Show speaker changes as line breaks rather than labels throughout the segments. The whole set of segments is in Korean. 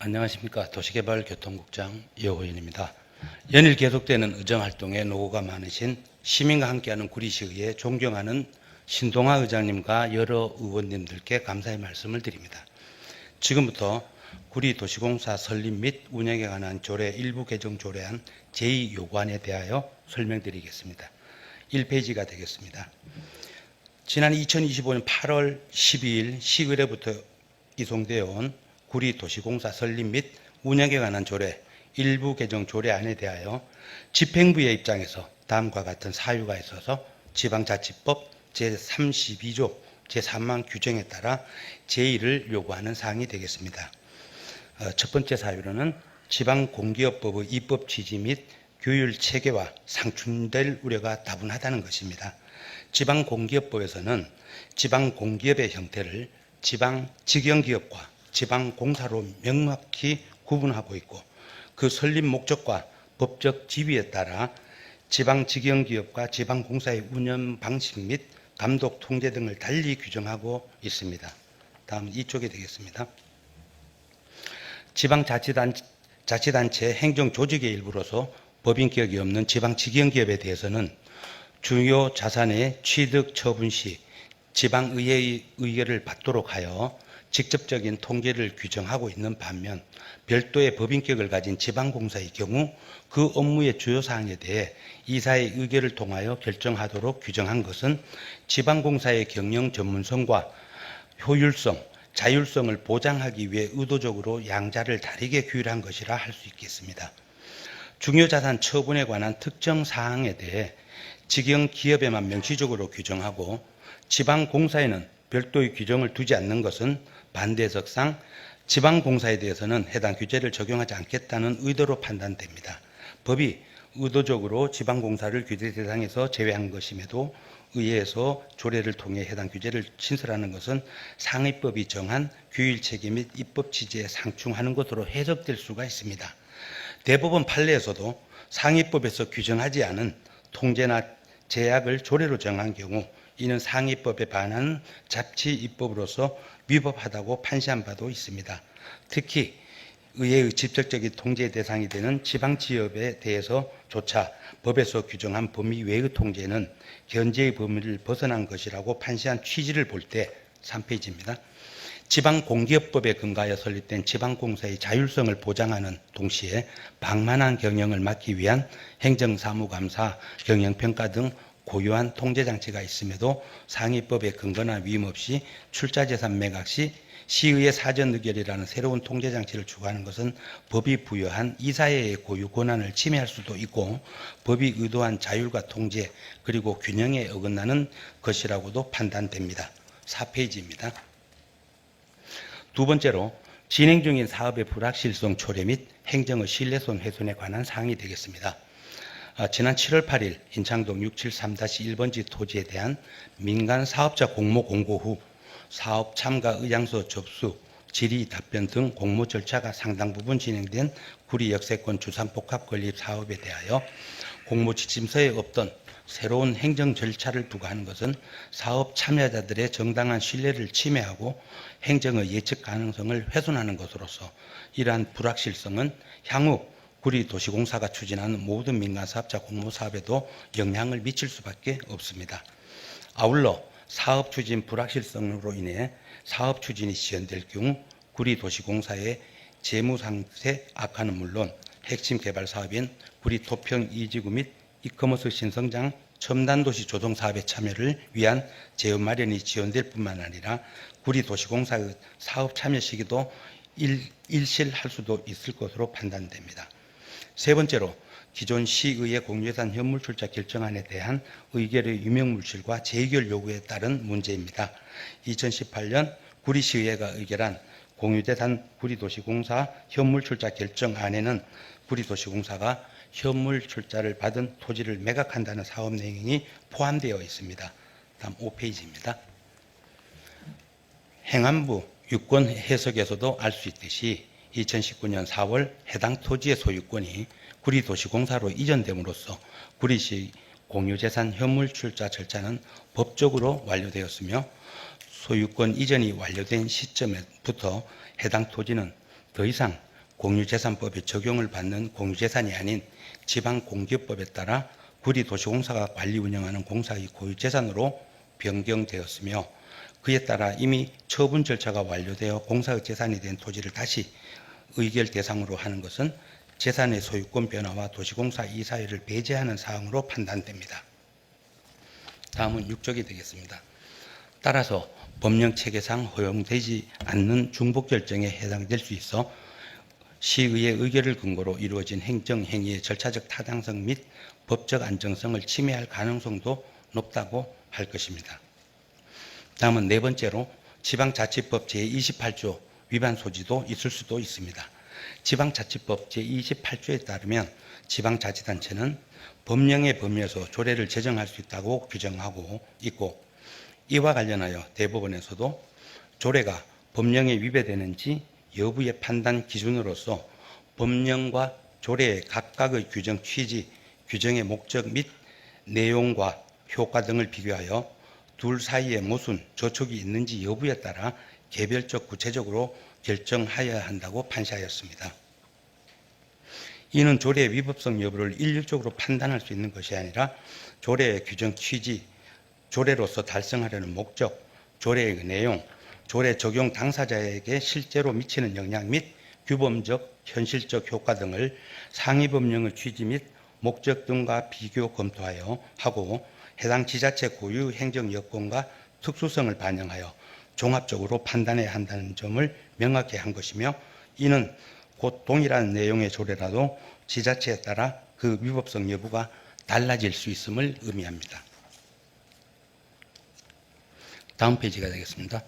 안녕하십니까. 도시개발교통국장 여호인입니다. 연일 계속되는 의정활동에 노고가 많으신 시민과 함께하는 구리시의회 존경하는 신동아 의장님과 여러 의원님들께 감사의 말씀을 드립니다. 지금부터 구리도시공사 설립 및 운영에 관한 조례 일부 개정 조례안 제2요구안에 대하여 설명드리겠습니다. 1페이지가 되겠습니다. 지난 2025년 8월 12일 시의회부터 이송되어 온 구리도시공사 설립 및 운영에 관한 조례 일부 개정 조례안에 대하여 집행부의 입장에서 다음과 같은 사유가 있어서 지방자치법 제32조 제3만 규정에 따라 제1을 요구하는 사항이 되겠습니다. 첫 번째 사유로는 지방공기업법의 입법 취지 및 규율 체계와 상충될 우려가 다분하다는 것입니다. 지방공기업법에서는 지방공기업의 형태를 지방직영기업과 지방공사로 명확히 구분하고 있고 그 설립 목적과 법적 지위에 따라 지방직영기업과 지방공사의 운영 방식 및 감독 통제 등을 달리 규정하고 있습니다. 다음 이쪽이 되겠습니다. 지방자치단체 행정조직의 일부로서 법인격이 없는 지방직영기업에 대해서는 중요 자산의 취득 처분 시 지방의회의 의결을 받도록 하여 직접적인 통제를 규정하고 있는 반면 별도의 법인격을 가진 지방공사의 경우 그 업무의 주요 사항에 대해 이사의 의결을 통하여 결정하도록 규정한 것은 지방공사의 경영 전문성과 효율성, 자율성을 보장하기 위해 의도적으로 양자를 다르게 규율한 것이라 할 수 있겠습니다. 중요자산 처분에 관한 특정 사항에 대해 직영기업에만 명시적으로 규정하고 지방공사에는 별도의 규정을 두지 않는 것은 반대적상 지방공사에 대해서는 해당 규제를 적용하지 않겠다는 의도로 판단됩니다. 법이 의도적으로 지방공사를 규제 대상에서 제외한 것임에도 의회에서 조례를 통해 해당 규제를 신설하는 것은 상위법이 정한 규율 체계 및 입법 취지에 상충하는 것으로 해석될 수가 있습니다. 대법원 판례에서도 상위법에서 규정하지 않은 통제나 제약을 조례로 정한 경우 이는 상위법에 반하는 자치 입법으로서 위법하다고 판시한 바도 있습니다. 특히 의회의 직접적인 통제 대상이 되는 지방지역에 대해서조차 법에서 규정한 범위 외의 통제는 현재의 범위를 벗어난 것이라고 판시한 취지를 볼 때 3페이지입니다. 지방공기업법에 근거하여 설립된 지방공사의 자율성을 보장하는 동시에 방만한 경영을 막기 위한 행정사무감사, 경영평가 등 고유한 통제장치가 있음에도 상위법의 근거나 위임 없이 출자재산 매각 시 시의회 사전 의결이라는 새로운 통제장치를 추구하는 것은 법이 부여한 이사회의 고유 권한을 침해할 수도 있고 법이 의도한 자율과 통제 그리고 균형에 어긋나는 것이라고도 판단됩니다. 4페이지입니다. 두 번째로 진행 중인 사업의 불확실성 초래 및 행정의 신뢰성 훼손에 관한 사항이 되겠습니다. 지난 7월 8일 인창동 673-1번지 토지에 대한 민간 사업자 공모 공고 후 사업 참가 의향서 접수, 질의 답변 등 공모 절차가 상당 부분 진행된 구리 역세권 주상복합 건립 사업에 대하여 공모 지침서에 없던 새로운 행정 절차를 부과하는 것은 사업 참여자들의 정당한 신뢰를 침해하고 행정의 예측 가능성을 훼손하는 것으로서 이러한 불확실성은 향후 구리도시공사가 추진하는 모든 민간사업자 공모사업에도 영향을 미칠 수밖에 없습니다. 아울러 사업 추진 불확실성으로 인해 사업 추진이 지연될 경우 구리도시공사의 재무상태 악화는 물론 핵심 개발 사업인 구리토평 2지구 및 이커머스 신성장 첨단도시 조성사업의 참여를 위한 재원 마련이 지연될 뿐만 아니라 구리도시공사의 사업 참여 시기도 일실할 수도 있을 것으로 판단됩니다. 세 번째로 기존 시의회 공유재산 현물출자 결정안에 대한 의결의 유명물실과 재의결 요구에 따른 문제입니다. 2018년 구리시의회가 의결한 공유재산 구리도시공사 현물출자 결정안에는 구리도시공사가 현물출자를 받은 토지를 매각한다는 사업 내용이 포함되어 있습니다. 다음 5페이지입니다. 행안부 유권 해석에서도 알 수 있듯이 2019년 4월 해당 토지의 소유권이 구리도시공사로 이전됨으로써 구리시 공유재산 현물출자 절차는 법적으로 완료되었으며 소유권 이전이 완료된 시점부터 해당 토지는 더 이상 공유재산법에 적용을 받는 공유재산이 아닌 지방공기업법에 따라 구리도시공사가 관리 운영하는 공사의 고유재산으로 변경되었으며, 그에 따라 이미 처분 절차가 완료되어 공사의 재산이 된 토지를 다시 의결 대상으로 하는 것은 재산의 소유권 변화와 도시공사 이사회를 배제하는 사항으로 판단됩니다. 다음은 6쪽이 되겠습니다. 따라서 법령 체계상 허용되지 않는 중복 결정에 해당될 수 있어 시의회 의결을 근거로 이루어진 행정행위의 절차적 타당성 및 법적 안정성을 침해할 가능성도 높다고 할 것입니다. 다음은 네 번째로 지방자치법 제28조 위반 소지도 있을 수도 있습니다. 지방자치법 제28조에 따르면 지방자치단체는 법령의 범위에서 조례를 제정할 수 있다고 규정하고 있고, 이와 관련하여 대법원에서도 조례가 법령에 위배되는지 여부의 판단 기준으로서 법령과 조례의 각각의 규정 취지, 규정의 목적 및 내용과 효과 등을 비교하여 둘 사이에 무슨 저촉이 있는지 여부에 따라 개별적 구체적으로 결정하여야 한다고 판시하였습니다. 이는 조례의 위법성 여부를 일률적으로 판단할 수 있는 것이 아니라 조례의 규정 취지, 조례로서 달성하려는 목적, 조례의 내용, 조례 적용 당사자에게 실제로 미치는 영향 및 규범적, 현실적 효과 등을 상위 법령의 취지 및 목적 등과 비교 검토하여 하고, 해당 지자체 고유 행정 여건과 특수성을 반영하여 종합적으로 판단해야 한다는 점을 명확히 한 것이며, 이는 곧 동일한 내용의 조례라도 지자체에 따라 그 위법성 여부가 달라질 수 있음을 의미합니다. 다음 페이지가 되겠습니다.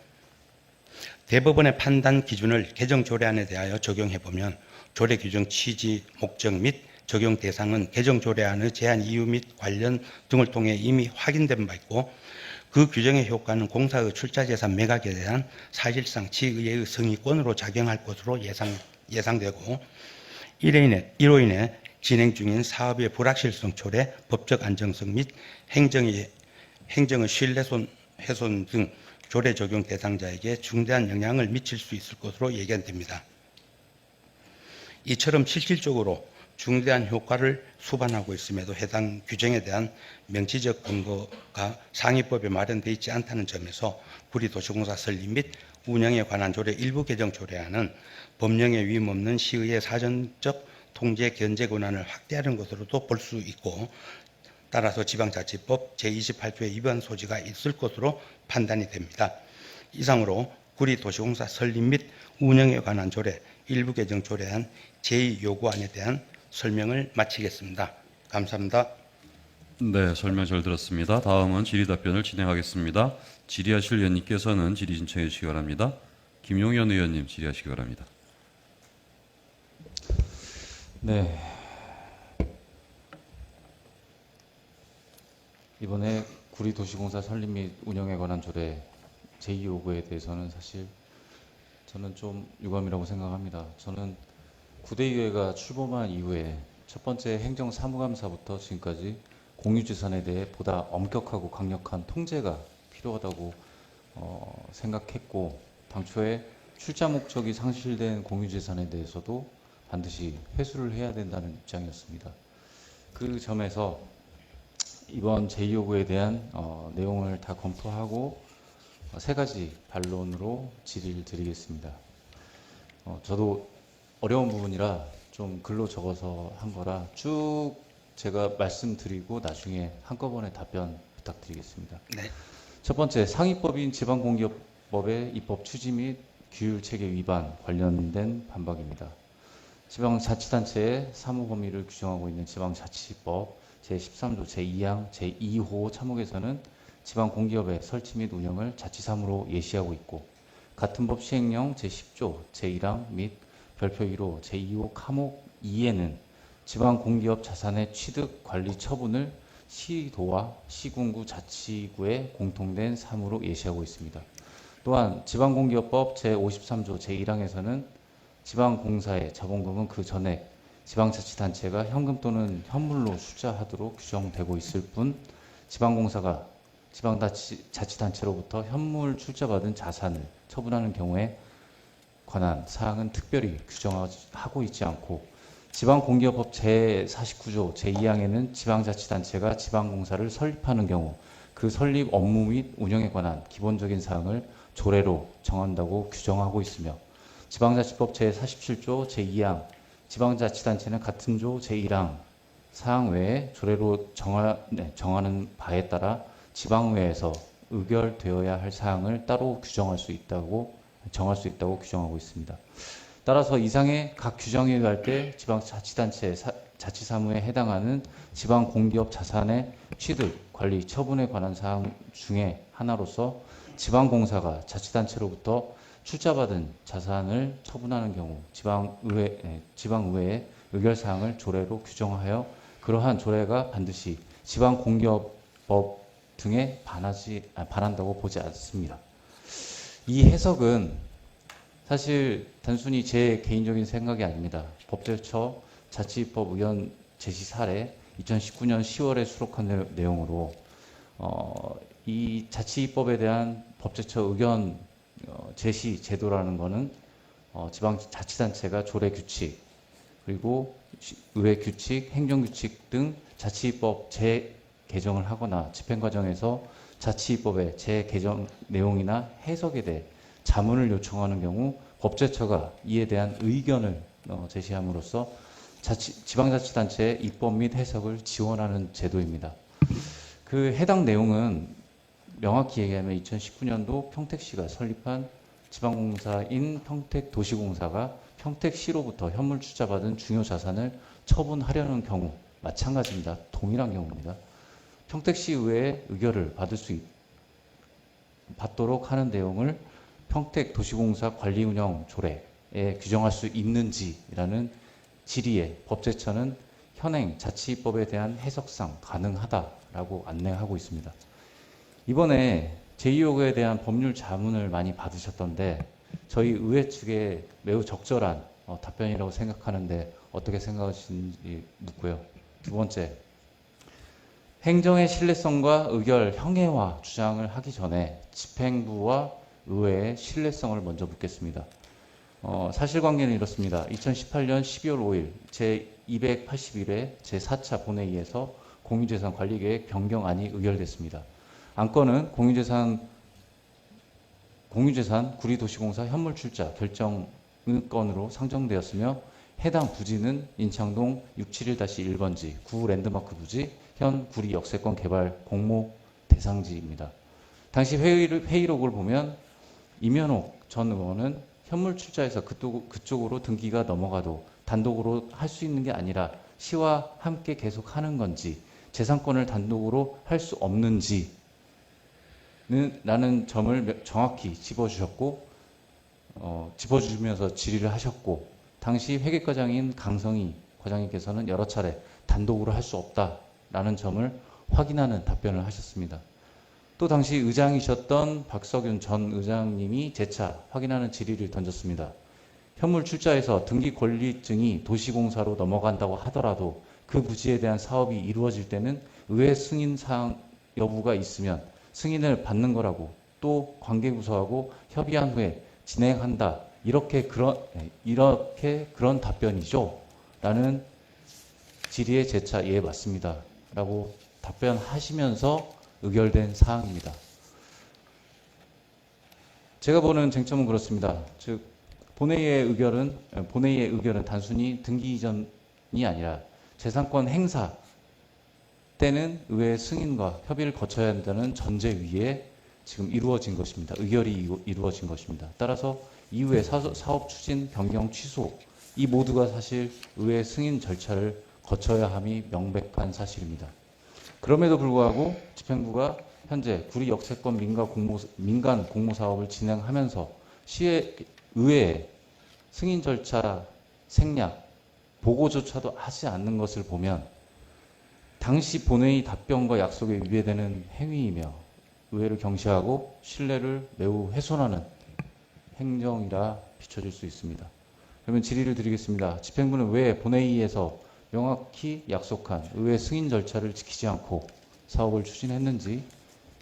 대법원의 판단 기준을 개정 조례안에 대하여 적용해 보면 조례 규정 취지, 목적 및 적용 대상은 개정 조례안의 제한 이유 및 관련 등을 통해 이미 확인된 바 있고, 그 규정의 효과는 공사의 출자재산 매각에 대한 사실상 지의회의 성의권으로 작용할 것으로 예상되고, 이로 인해 진행 중인 사업의 불확실성 초래, 법적 안정성 및 행정의 신뢰 훼손 등 조례 적용 대상자에게 중대한 영향을 미칠 수 있을 것으로 예견됩니다. 이처럼 실질적으로 중대한 효과를 수반하고 있음에도 해당 규정에 대한 명시적 근거가 상위법에 마련되어 있지 않다는 점에서 구리도시공사 설립 및 운영에 관한 조례 일부 개정 조례안은 법령에 위임없는 시의회 사전적 통제 견제 권한을 확대하는 것으로도 볼 수 있고, 따라서 지방자치법 제28조의 위반 소지가 있을 것으로 판단이 됩니다. 이상으로 구리도시공사 설립 및 운영에 관한 조례 일부 개정 조례안 제2요구안에 대한 설명을 마치겠습니다. 감사합니다.
네, 설명 잘 들었습니다. 다음은 질의답변을 진행하겠습니다. 질의하실 의원님께서는 질의 신청해 주시기 바랍니다. 김용현 의원님 질의하시기 바랍니다.
네. 이번에 구리도시공사 설립 및 운영에 관한 조례 제2요구에 대해서는 사실 저는 좀 유감이라고 생각합니다. 저는 구대의회가 출범한 이후에 첫 번째 행정사무감사부터 지금까지 공유재산에 대해 보다 엄격하고 강력한 통제가 필요하다고 생각했고, 당초에 출자 목적이 상실된 공유재산에 대해서도 반드시 회수를 해야 된다는 입장이었습니다. 그 점에서 이번 제2요구에 대한 내용을 다 검토하고 세 가지 반론으로 질의를 드리겠습니다. 저도 어려운 부분이라 좀 글로 적어서 한 거라 쭉 제가 말씀드리고 나중에 한꺼번에 답변 부탁드리겠습니다.
네.
첫 번째, 상위법인 지방공기업법의 입법 취지 및 규율 체계 위반 관련된 반박입니다. 지방자치단체의 사무 범위를 규정하고 있는 지방자치법 제13조 제2항 제2호 차목에서는 지방공기업의 설치 및 운영을 자치사무로 예시하고 있고, 같은 법 시행령 제10조 제1항 및 별표 1호 제2호 카목 2에는 지방공기업 자산의 취득, 관리, 처분을 시도와 시군구, 자치구의 공통된 사무로 예시하고 있습니다. 또한 지방공기업법 제53조 제1항에서는 지방공사의 자본금은 그 전액 지방자치단체가 현금 또는 현물로 출자하도록 규정되고 있을 뿐, 지방공사가 지방자치단체로부터 현물 출자받은 자산을 처분하는 경우에 관한 사항은 특별히 규정하고 있지 않고 지방공기업법 제49조 제2항에는 지방자치단체가 지방공사를 설립하는 경우 그 설립 업무 및 운영에 관한 기본적인 사항을 조례로 정한다고 규정하고 있으며 지방자치법 제47조 제2항 지방자치단체는 같은 조 제1항 사항 외에 조례로 정하는 바에 따라 지방의회에서 의결되어야 할 사항을 따로 정할 수 있다고 규정하고 있습니다. 따라서 이상의 각 규정에 의할 때 지방자치단체 자치사무에 해당하는 지방공기업 자산의 취득, 관리, 처분에 관한 사항 중에 하나로서 지방공사가 자치단체로부터 출자받은 자산을 처분하는 경우 지방의회의 의결사항을 조례로 규정하여 그러한 조례가 반드시 지방공기업법 등에 반한다고 보지 않습니다. 이 해석은 사실 단순히 제 개인적인 생각이 아닙니다. 법제처 자치법 의원 제시 사례 2019년 10월에 수록한 내용으로 이 자치법에 대한 법제처 의견 제시 제도라는 것은 지방자치단체가 조례 규칙 그리고 의회 규칙, 행정규칙 등 자치법 재개정을 하거나 집행 과정에서 자치법의 재개정 내용이나 해석에 대해 자문을 요청하는 경우 법제처가 이에 대한 의견을 제시함으로써 지방자치단체의 입법 및 해석을 지원하는 제도입니다. 그 해당 내용은 명확히 얘기하면 2019년도 평택시가 설립한 지방공사인 평택도시공사가 평택시로부터 현물 출자받은 중요 자산을 처분하려는 경우 마찬가지입니다. 동일한 경우입니다. 평택시 의회의 의결을 받도록 하는 내용을 평택도시공사 관리운영 조례에 규정할 수 있는지라는 질의에 법제처는 현행 자치법에 대한 해석상 가능하다라고 안내하고 있습니다. 이번에 제2호에 대한 법률 자문을 많이 받으셨던데 저희 의회 측에 매우 적절한 답변이라고 생각하는데 어떻게 생각하시는지 묻고요. 두 번째, 행정의 신뢰성과 의결 형해화 주장을 하기 전에 집행부와 의회의 신뢰성을 먼저 묻겠습니다. 사실관계는 이렇습니다. 2018년 12월 5일 제281회 제4차 본회의에서 공유재산관리계획 변경안이 의결됐습니다. 안건은 공유재산 구리도시공사 현물출자 결정건으로 상정되었으며 해당 부지는 인창동 671-1번지 구 랜드마크 부지 현 구리 역세권 개발 공모 대상지입니다. 당시 회의록을 보면 임현옥 전 의원은 현물 출자에서 그쪽으로 등기가 넘어가도 단독으로 할 수 있는 게 아니라 시와 함께 계속 하는 건지 재산권을 단독으로 할 수 없는지 라는 점을 정확히 짚어주면서 질의를 하셨고 당시 회계과장인 강성희 과장님께서는 여러 차례 단독으로 할 수 없다라는 점을 확인하는 답변을 하셨습니다. 또 당시 의장이셨던 박석윤 전 의장님이 재차 확인하는 질의를 던졌습니다. 현물 출자에서 등기 권리증이 도시공사로 넘어간다고 하더라도 그 부지에 대한 사업이 이루어질 때는 의회 승인 사항 여부가 있으면 승인을 받는 거라고 또 관계부서하고 협의한 후에 진행한다. 이렇게 그런 답변이죠. 라는 질의에 재차 예 맞습니다. 라고 답변하시면서 의결된 사항입니다. 제가 보는 쟁점은 그렇습니다. 즉 본회의의 의결은 단순히 등기 이전이 아니라 재산권 행사 때는 의회 승인과 협의를 거쳐야 한다는 전제 위에 지금 이루어진 것입니다. 의결이 이루어진 것입니다. 따라서 이후에 사업 추진 변경 취소 이 모두가 사실 의회 승인 절차를 거쳐야 함이 명백한 사실입니다. 그럼에도 불구하고 집행부가 현재 구리 역세권 민간 공모 사업을 진행하면서 의회에 승인 절차 생략 보고조차도 하지 않는 것을 보면 당시 본회의 답변과 약속에 위배되는 행위이며 의회를 경시하고 신뢰를 매우 훼손하는 행정이라 비춰질 수 있습니다. 그러면 질의를 드리겠습니다. 집행부는 왜 본회의에서 명확히 약속한 의회 승인 절차를 지키지 않고 사업을 추진했는지,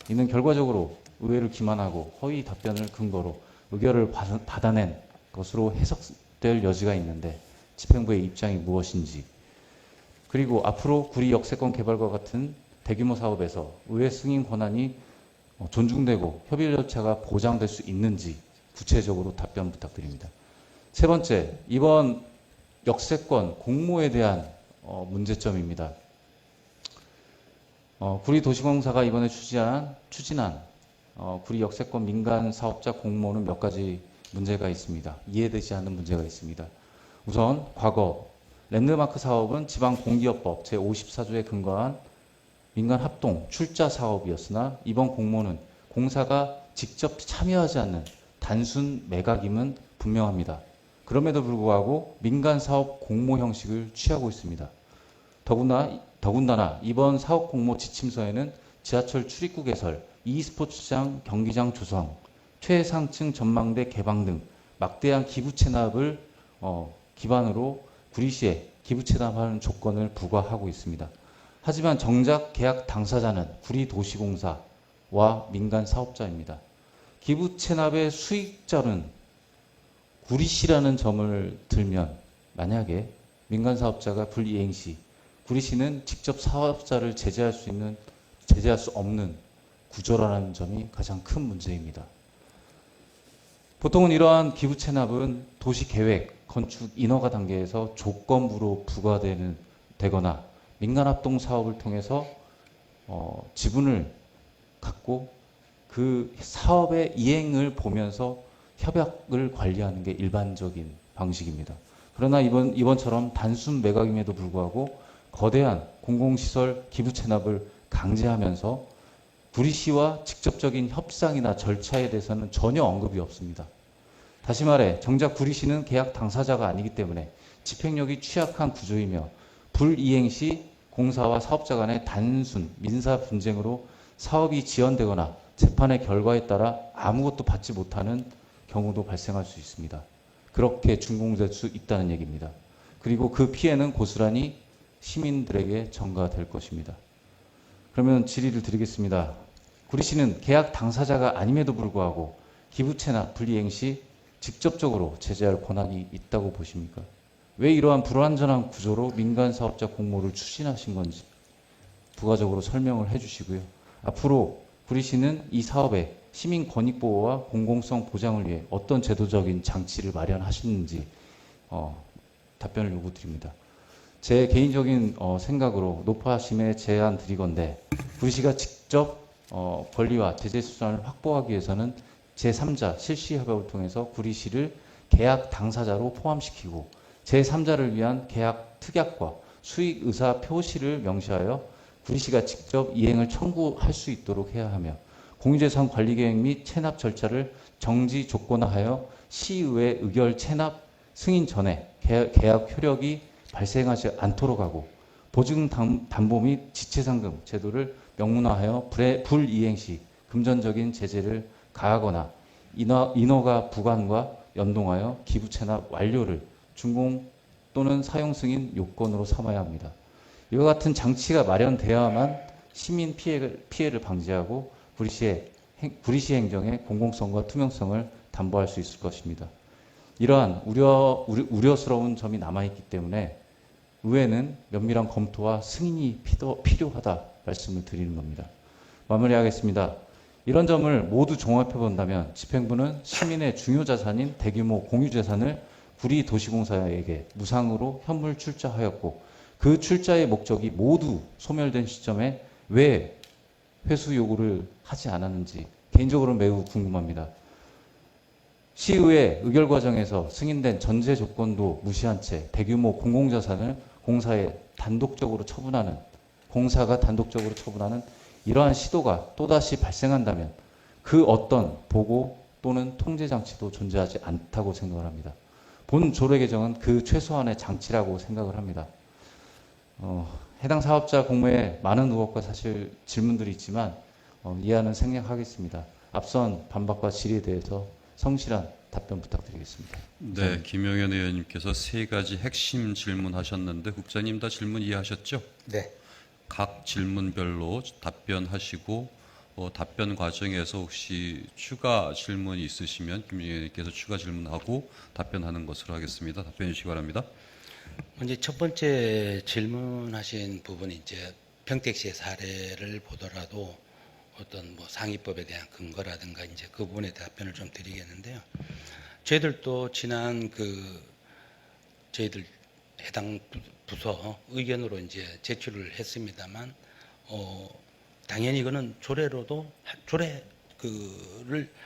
이는 결과적으로 의회를 기만하고 허위 답변을 근거로 의결을 받아낸 것으로 해석될 여지가 있는데 집행부의 입장이 무엇인지, 그리고 앞으로 구리 역세권 개발과 같은 대규모 사업에서 의회 승인 권한이 존중되고 협의 절차가 보장될 수 있는지 구체적으로 답변 부탁드립니다. 세 번째, 이번 역세권 공모에 대한 문제점입니다. 구리도시공사가 이번에 추진한 구리 역세권 민간 사업자 공모는 몇 가지 문제가 있습니다. 이해되지 않는 문제가 있습니다. 우선 과거 랜드마크 사업은 지방공기업법 제54조에 근거한 민간 합동 출자 사업이었으나 이번 공모는 공사가 직접 참여하지 않는 단순 매각임은 분명합니다. 그럼에도 불구하고 민간 사업 공모 형식을 취하고 있습니다. 더군다나 이번 사업 공모 지침서에는 지하철 출입구 개설, e스포츠장, 경기장 조성, 최상층 전망대 개방 등 막대한 기부 체납을 기반으로 구리시에 기부 체납하는 조건을 부과하고 있습니다. 하지만 정작 계약 당사자는 구리도시공사와 민간 사업자입니다. 기부 체납의 수익자는 구리시라는 점을 들면, 만약에 민간 사업자가 불이행 시 구리시는 직접 사업자를 제재할 수 없는 구조라는 점이 가장 큰 문제입니다. 보통은 이러한 기부 체납은 도시 계획, 건축 인허가 단계에서 조건부로 부과되거나 민간 합동 사업을 통해서 지분을 갖고 그 사업의 이행을 보면서 협약을 관리하는 게 일반적인 방식입니다. 그러나 이번처럼 단순 매각임에도 불구하고 거대한 공공시설 기부 체납을 강제하면서 구리시와 직접적인 협상이나 절차에 대해서는 전혀 언급이 없습니다. 다시 말해 정작 구리시는 계약 당사자가 아니기 때문에 집행력이 취약한 구조이며 불이행 시 공사와 사업자 간의 단순 민사 분쟁으로 사업이 지연되거나 재판의 결과에 따라 아무것도 받지 못하는 경우도 발생할 수 있습니다. 그렇게 준공될 수 있다는 얘기입니다. 그리고 그 피해는 고스란히 시민들에게 전가될 것입니다. 그러면 질의를 드리겠습니다. 구리시는 계약 당사자가 아님에도 불구하고 기부채나 불이행 시 직접적으로 제재할 권한이 있다고 보십니까? 왜 이러한 불완전한 구조로 민간 사업자 공모를 추진하신 건지 부가적으로 설명을 해주시고요. 앞으로 구리시는 이 사업에 시민 권익 보호와 공공성 보장을 위해 어떤 제도적인 장치를 마련하시는지 답변을 요구드립니다. 제 개인적인 생각으로 높아심에 제안 드리건대 구리시가 직접 권리와 제재 수단을 확보하기 위해서는 제3자 실시 협약을 통해서 구리시를 계약 당사자로 포함시키고 제3자를 위한 계약 특약과 수익 의사 표시를 명시하여 구리시가 직접 이행을 청구할 수 있도록 해야 하며 공유재산 관리 계획 및 체납 절차를 정지 조건화하여 시의회 의결 체납 승인 전에 계약 효력이 발생하지 않도록 하고 보증 담보 및 지체상금 제도를 명문화하여 불이행 시 금전적인 제재를 가하거나 인허가 부과과 연동하여 기부 체납 완료를 준공 또는 사용 승인 요건으로 삼아야 합니다. 이와 같은 장치가 마련되어야만 시민 피해를 방지하고 구리시 행정의 공공성과 투명성을 담보할 수 있을 것입니다. 이러한 우려스러운 점이 남아있기 때문에 의회는 면밀한 검토와 승인이 필요하다 말씀을 드리는 겁니다. 마무리하겠습니다. 이런 점을 모두 종합해 본다면 집행부는 시민의 중요 자산인 대규모 공유재산을 구리도시공사에게 무상으로 현물 출자하였고 그 출자의 목적이 모두 소멸된 시점에 왜 회수 요구를 하지 않았는지 개인적으로 매우 궁금합니다. 시의회 의결 과정에서 승인된 전제 조건도 무시한 채 대규모 공공자산을 공사가 단독적으로 처분하는 이러한 시도가 또다시 발생한다면 그 어떤 보고 또는 통제 장치도 존재하지 않다고 생각을 합니다. 본 조례 개정은 그 최소한의 장치라고 생각을 합니다. 해당 사업자 공모에 많은 의혹과 사실 질문들이 있지만 이해하는 생략하겠습니다. 앞선 반박과 질의에 대해서 성실한 답변 부탁드리겠습니다.
네, 김용현 의원님께서 세 가지 핵심 질문하셨는데 국장님 다 질문 이해하셨죠?
네.
각 질문별로 답변하시고 답변 과정에서 혹시 추가 질문이 있으시면 김용현 의원님께서 추가 질문하고 답변하는 것으로 하겠습니다. 답변해 주시기 바랍니다.
먼저 첫 번째 질문하신 부분이 이제 평택시의 사례를 보더라도 어떤 뭐 상위법에 대한 근거라든가 이제 그 부분에 답변을 좀 드리겠는데요. 저희들도 지난 저희들 해당 부서 의견으로 이제 제출을 했습니다만, 당연히 이거는 조례를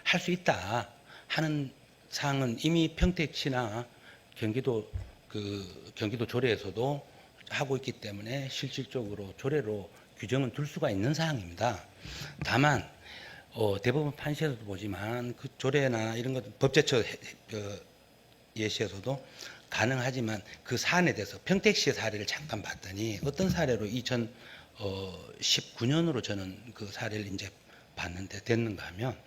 할 수 있다 하는 사항은 이미 평택시나 경기도 조례에서도 하고 있기 때문에 실질적으로 조례로 규정은 둘 수가 있는 사항입니다. 다만 대법원 판시에서도 보지만 그 조례나 이런 것 법제처 예시에서도 가능하지만 그 사안에 대해서 평택시의 사례를 잠깐 봤더니 어떤 사례로 2019년으로 저는 그 사례를 이제 봤는데 됐는가 하면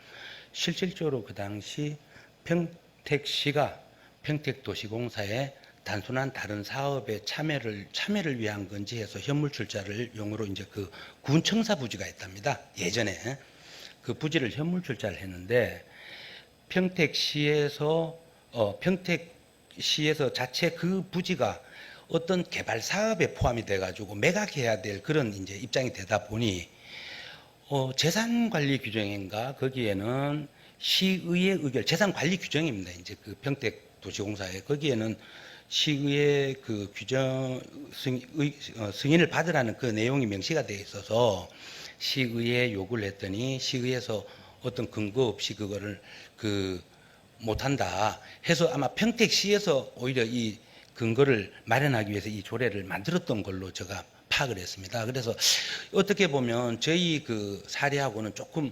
실질적으로 그 당시 평택시가 평택도시공사에 단순한 다른 사업에 참여를 위한 건지 해서 현물 출자를 용어로 이제 그 군청사 부지가 있답니다. 예전에 그 부지를 현물 출자를 했는데 평택시에서 자체 그 부지가 어떤 개발 사업에 포함이 돼가지고 매각해야 될 그런 이제 입장이 되다 보니 재산 관리 규정인가 거기에는 시의회 의결 재산 관리 규정입니다. 이제 그 평택 도시공사에 거기에는 시의회 그 규정 승인을 받으라는 그 내용이 명시가 되어 있어서 시의회에 요구를 했더니 시의회에서 어떤 근거 없이 그거를 못한다 해서 아마 평택시에서 오히려 이 근거를 마련하기 위해서 이 조례를 만들었던 걸로 제가 파악을 했습니다. 그래서 어떻게 보면 저희 그 사례하고는 조금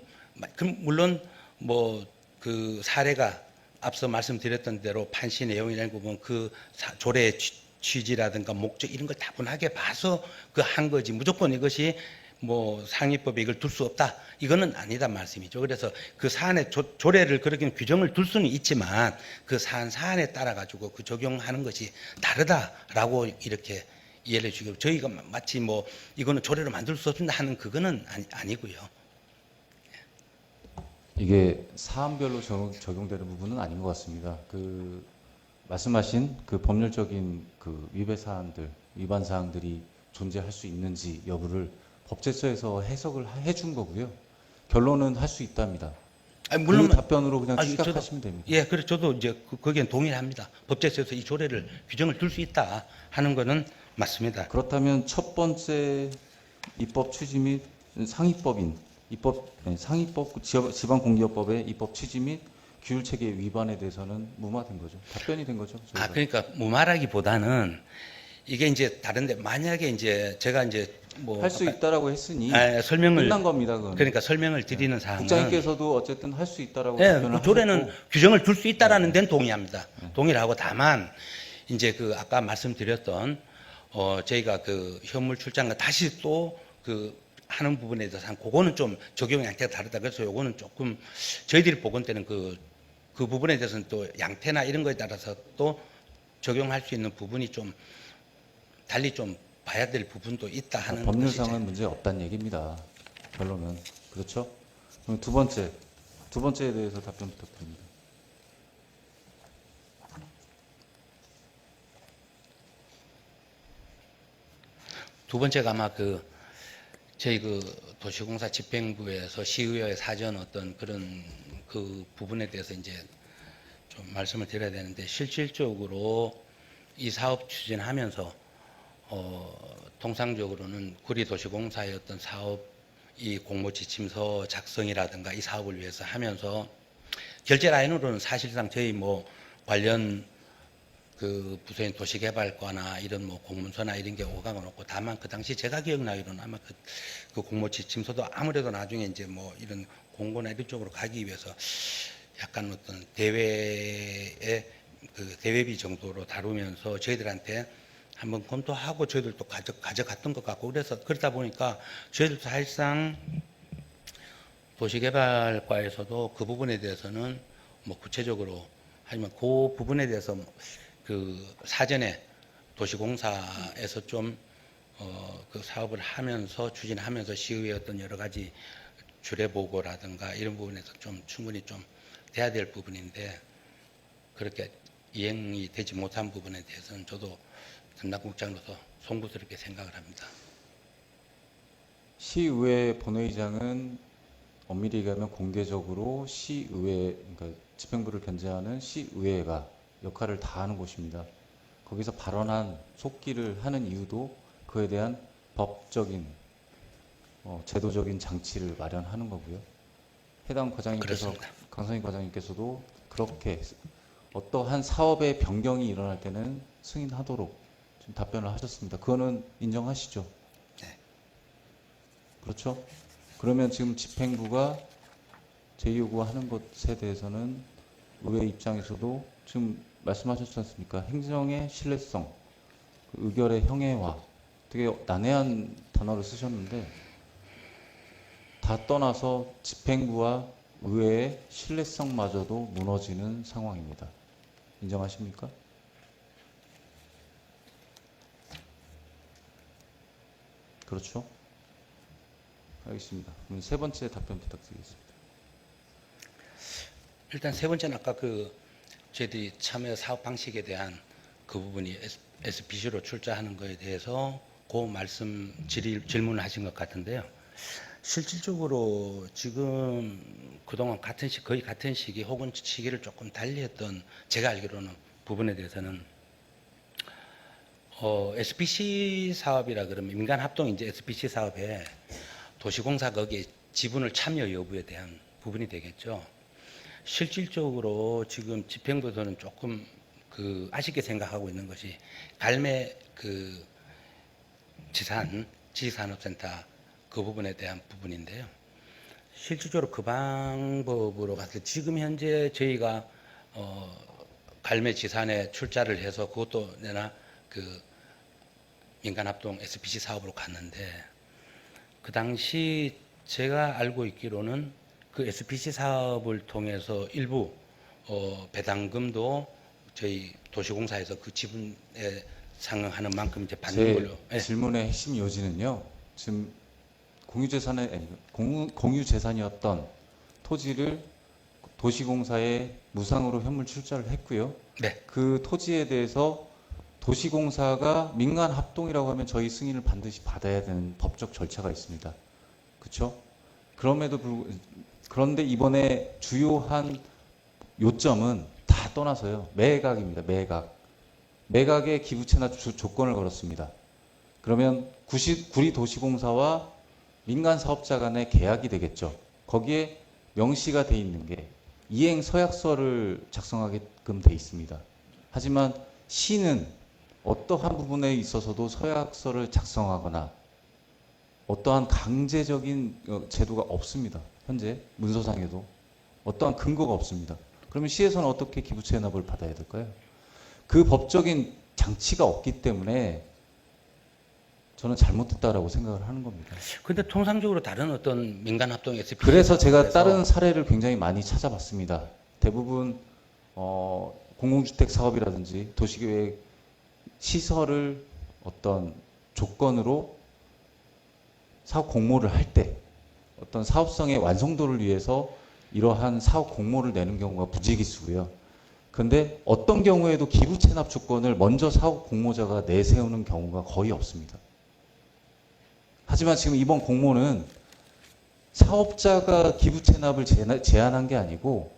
물론 뭐 그 사례가 앞서 말씀드렸던 대로 판시 내용이라는 부분 그 조례의 취지라든가 목적 이런 걸 다분하게 봐서 그 한 거지 무조건 이것이 뭐 상위법에 이걸 둘 수 없다 이거는 아니다 말씀이죠. 그래서 그 사안에 조례를 그렇게 규정을 둘 수는 있지만 그 사안에 따라 가지고 그 적용하는 것이 다르다라고 이렇게 이해를 주고 저희가 마치 뭐 이거는 조례로 만들 수 없습니다 하는 그거는 아니고요.
이게 사안별로 적용되는 부분은 아닌 것 같습니다. 그 말씀하신 그 법률적인 그 위반 사항들이 존재할 수 있는지 여부를 법제처에서 해석을 해준 거고요. 결론은 할 수 있답니다.
물론
그 답변으로 그냥 취각하시면 됩니다.
예, 그래 저도 이제 거기엔 동의합니다. 법제처에서 이 조례를 규정을 둘 수 있다 하는 거는 맞습니다.
그렇다면 첫 번째 입법 취지 및 상위법 지방공기업법의 입법 취지 및 규율 체계 위반에 대해서는 무마된 거죠. 답변이 된 거죠. 저희가.
그러니까 무마라기보다는 이게 이제 다른데 만약에 이제 제가 이제 뭐
할 수 있다라고 했으니
설명을
끝난 겁니다. 그건.
그러니까 설명을 드리는 사항은
국장님께서도 어쨌든 할 수 있다라고
예,
답변을
그 조례는
하셨고
규정을 둘 수 있다라는 데는 동의합니다. 동의를 하고 다만 이제 그 아까 말씀드렸던 저희가 그 현물 출장과 다시 또 그 하는 부분에 대해서 그거는 좀 적용 양태가 다르다. 그래서 요거는 조금 저희들이 보건 때는 그 부분에 대해서는 또 양태나 이런 거에 따라서 또 적용할 수 있는 부분이 좀 달리 좀 봐야 될 부분도 있다 하는
법률상은
것이죠.
문제 없다는 얘기입니다. 결론은 그렇죠? 그럼 두 번째에 대해서 답변 부탁드립니다.
두 번째가 아마 저희 도시공사 집행부에서 시의회 사전 어떤 그런 그 부분에 대해서 이제 좀 말씀을 드려야 되는데 실질적으로 이 사업 추진하면서 통상적으로는 구리도시공사의 어떤 사업 이 공모지침서 작성이라든가 이 사업을 위해서 하면서 결제 라인으로는 사실상 저희 뭐 관련 그 부서인 도시개발과나 이런 뭐 공문서나 이런 게 오가는 없고 다만 그 당시 제가 기억나기로는 아마 그 공모지침서도 아무래도 나중에 이제 뭐 이런 공고나 이런 쪽으로 가기 위해서 약간 어떤 대회의 그 대회비 정도로 다루면서 저희들한테 한번 검토하고 저희들도 가져갔던 것 같고 그래서 그러다 보니까 저희들도 사실상 도시개발과에서도 그 부분에 대해서는 뭐 구체적으로 하지만 그 부분에 대해서 그 사전에 도시공사에서 좀 그 사업을 하면서 추진하면서 시의회 어떤 여러 가지 주례 보고라든가 이런 부분에서 좀 충분히 좀 돼야 될 부분인데 그렇게 이행이 되지 못한 부분에 대해서는 저도 담당국장으로서 송구스럽게 생각을 합니다.
시의회 본회의장은 엄밀히 얘기하면 공개적으로 시의회, 그러니까 집행부를 견제하는 시의회가 역할을 다하는 곳입니다. 거기서 발언한 속기를 하는 이유도 그에 대한 법적인 제도적인 장치를 마련하는 거고요. 해당 과장님께서
그렇습니다.
강선희 과장님께서도 그렇게 어떠한 사업의 변경이 일어날 때는 승인하도록 좀 답변을 하셨습니다. 그거는 인정하시죠?
네.
그렇죠? 그러면 지금 집행부가 제2요구하는 것에 대해서는 의회 입장에서도 지금 말씀하셨지 않습니까? 행정의 신뢰성, 그 의결의 형해화, 되게 난해한 단어를 쓰셨는데 다 떠나서 집행부와 의회의 신뢰성마저도 무너지는 상황입니다. 인정하십니까? 그렇죠? 알겠습니다. 그럼 세 번째 답변 부탁드리겠습니다.
일단 세 번째는 아까 저희들이 참여 사업 방식에 대한 그 부분이 SPC로 출자하는 거에 대해서 그 말씀 질문을 하신 것 같은데요. 실질적으로 지금 그동안 거의 같은 시기 혹은 시기를 조금 달리했던 제가 알기로는 부분에 대해서는 SPC 사업이라 그러면 민간 합동 이제 SPC 사업에 도시공사 거기에 지분을 참여 여부에 대한 부분이 되겠죠. 실질적으로 지금 집행부에서는 조금 아쉽게 생각하고 있는 것이 갈매 지산업센터 그 부분에 대한 부분인데요. 실질적으로 그 방법으로 갔을 때 지금 현재 저희가 갈매 지산에 출자를 해서 그것도 내나 민간합동 SPC 사업으로 갔는데 그 당시 제가 알고 있기로는 그 SPC 사업을 통해서 일부 배당금도 저희 도시공사에서 그 지분에 상응하는 만큼 이제 받는
제
걸로. 예.
질문의 핵심 요지는요. 지금 공유재산이었던 토지를 도시공사에 무상으로 현물 출자를 했고요.
네.
그 토지에 대해서 도시공사가 민간 합동이라고 하면 저희 승인을 반드시 받아야 되는 법적 절차가 있습니다. 그렇죠? 그런데 이번에 주요한 요점은 다 떠나서요. 매각입니다. 매각에 기부채납 조건을 걸었습니다. 그러면 구리도시공사와 민간 사업자 간의 계약이 되겠죠. 거기에 명시가 돼 있는 게 이행 서약서를 작성하게끔 돼 있습니다. 하지만 시는 어떠한 부분에 있어서도 서약서를 작성하거나 어떠한 강제적인 제도가 없습니다. 현재 문서상에도 어떠한 근거가 없습니다. 그러면 시에서는 어떻게 기부채납을 받아야 될까요? 그 법적인 장치가 없기 때문에 저는 잘못됐다라고 생각을 하는 겁니다.
근데 통상적으로 다른 어떤 민간 합동 SPC
그래서 제가
사업에서
다른 사례를 굉장히 많이 찾아봤습니다. 대부분 공공주택 사업이라든지 도시계획 시설을 어떤 조건으로 사업 공모를 할 때 어떤 사업성의 완성도를 위해서 이러한 사업 공모를 내는 경우가 부지기수고요. 그런데 어떤 경우에도 기부 체납 조건을 먼저 사업 공모자가 내세우는 경우가 거의 없습니다. 하지만 지금 이번 공모는 사업자가 기부 체납을 제한한 게 아니고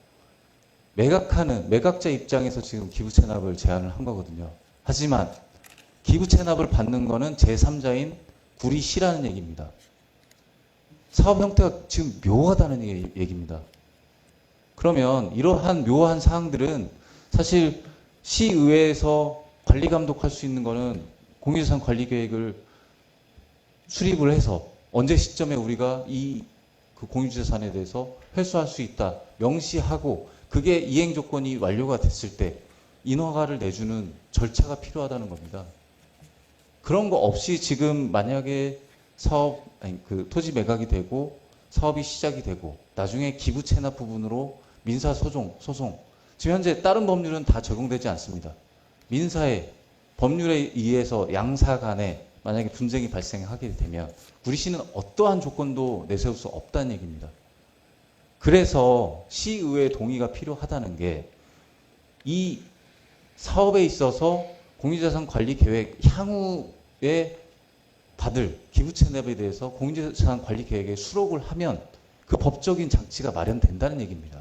매각자 입장에서 지금 기부 체납을 제한을 한 거거든요. 하지만 기부 체납을 받는 거는 제3자인 구리시라는 얘기입니다. 사업 형태가 지금 묘하다는 얘기입니다. 그러면 이러한 묘한 사항들은 사실 시의회에서 관리 감독할 수 있는 거는 공유재산 관리 계획을 수립을 해서 언제 시점에 우리가 그 공유재산에 대해서 회수할 수 있다 명시하고 그게 이행 조건이 완료가 됐을 때 인허가를 내주는 절차가 필요하다는 겁니다. 그런 거 없이 지금 만약에 토지 매각이 되고 사업이 시작이 되고 나중에 기부 체납 부분으로 민사 소송 지금 현재 다른 법률은 다 적용되지 않습니다. 민사의 법률에 의해서 양사 간에 만약에 분쟁이 발생하게 되면 우리 시는 어떠한 조건도 내세울 수 없다는 얘기입니다. 그래서 시의회 동의가 필요하다는 게 이 사업에 있어서 공유자산 관리 계획 향후에 받을 기부 체납에 대해서 공유자산 관리 계획에 수록을 하면 그 법적인 장치가 마련된다는 얘기입니다.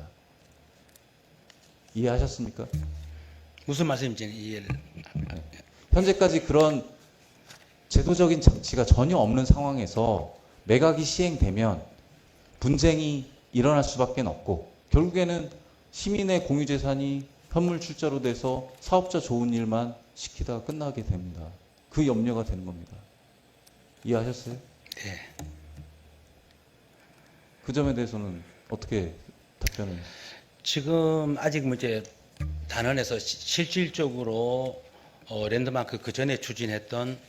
이해하셨습니까?
무슨 말씀인지는 이해를.
현재까지 그런 제도적인 장치가 전혀 없는 상황에서 매각이 시행되면 분쟁이 일어날 수밖에 없고 결국에는 시민의 공유재산이 현물 출자로 돼서 사업자 좋은 일만 시키다가 끝나게 됩니다. 그 염려가 되는 겁니다. 이해하셨어요?
네.
그 점에 대해서는 어떻게 답변을?
지금 아직 뭐 이제 단원에서 실질적으로 랜드마크 그 전에 추진했던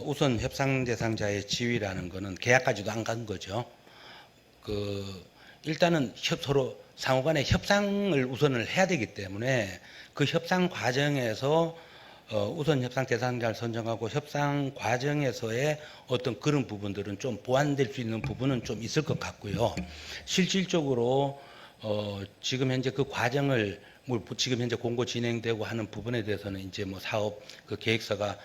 우선 협상 대상자의 지위라는 거는 계약까지도 안 간 거죠. 일단은 서로 상호간에 협상을 우선을 해야 되기 때문에 그 협상 과정에서 우선 협상 대상자를 선정하고 협상 과정에서의 어떤 그런 부분들은 좀 보완될 수 있는 부분은 좀 있을 것 같고요. 실질적으로 지금 현재 그 과정을 지금 현재 공고 진행되고 하는 부분에 대해서는 이제 뭐 사업 그 계획서가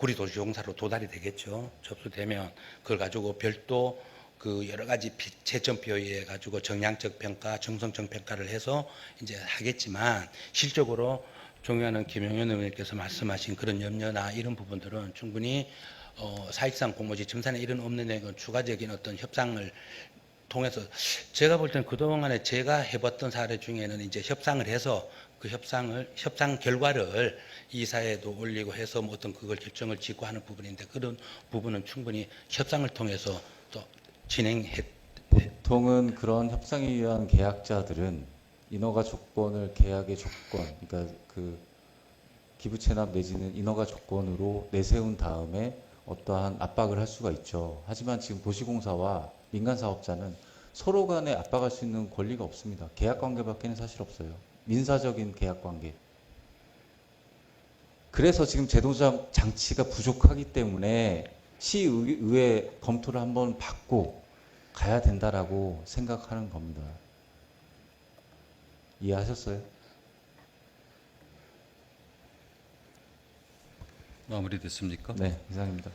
구리도시공사로 도달이 되겠죠. 접수되면 그걸 가지고 별도 그 여러 가지 채점표에 가지고 정량적 평가, 정성적 평가를 해서 이제 하겠지만 실적으로 존경하는 김용현 의원님께서 말씀하신 그런 염려나 이런 부분들은 충분히 사실상 공모지 심사에 이런 없는 내용은 추가적인 어떤 협상을 통해서 제가 볼 때는 그동안에 제가 해봤던 사례 중에는 이제 협상을 해서 그 협상 결과를 이사회에도 올리고 해서 뭐 어떤 그걸 결정을 짓고 하는 부분인데 그런 부분은 충분히 협상을 통해서 또
보통은 그런 협상에 의한 계약자들은 인허가 조건을 계약의 조건, 그러니까 그 기부 체납 내지는 인허가 조건으로 내세운 다음에 어떠한 압박을 할 수가 있죠. 하지만 지금 도시공사와 민간 사업자는 서로 간에 압박할 수 있는 권리가 없습니다. 계약 관계밖에는 사실 없어요. 민사적인 계약 관계. 그래서 지금 제도적 장치가 부족하기 때문에 시의회 검토를 한번 받고 가야 된다라고 생각하는 겁니다. 이해하셨어요?
마무리됐습니까?
네, 이상입니다.